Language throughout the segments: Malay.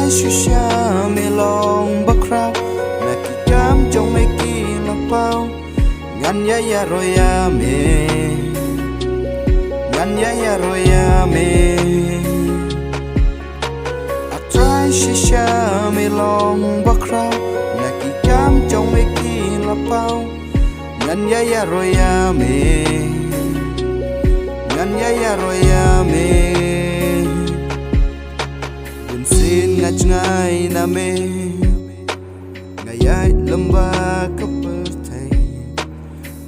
try shisha me long bakrao na ki cam trong me ki la pao ngan ya roya me ngan ya roya me I try shisha me long bakrao na ki cam trong me ki la pao ngan ya roya me ngan ya roya me sin ngach ngai na me ngayai lamba kapertai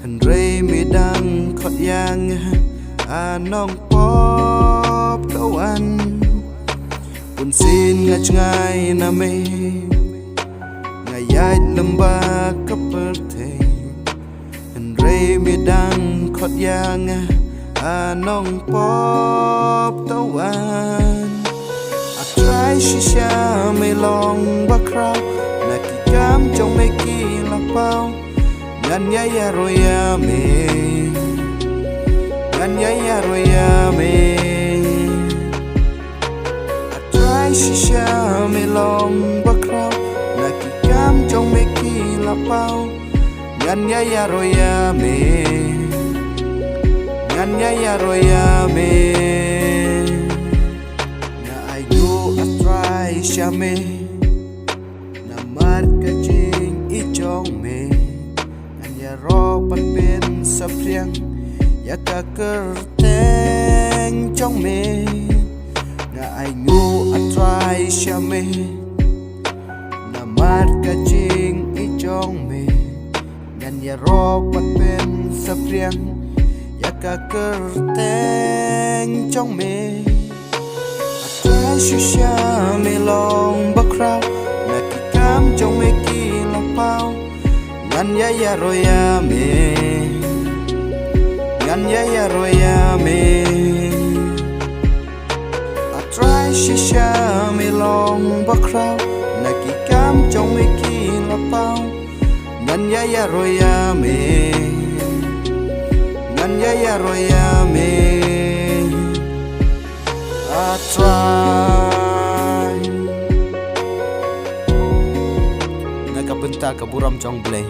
handre me dang khot yang anong pop kawan pun sin ngach ngai na me ngayai lamba kapertai handre me dang khot yang anong pop kawan try shisha me long bakrao na ki cam trong me ki la pao ngan ya roya me ngan ya roya me I try shisha me long bakrao na ki cam trong me ki la pao ngan ya roya me ngan ya roya me me na mar ka jing I chong me an ya ro pan pen sa priang ya ka ker teng chong me na ai ngu a try sha me na mar ka jing I chong me an ya ro pan pen sa priang ya ka ker teng chong me shisha me long bakrao na ki cam trong me ki la pao ngan ya roya me ngan ya roya me I try shisha me long bakrao na ki cam trong me ki la pao ngan ya roya me ngan ya roya me I try nagkapunta ka buram chong play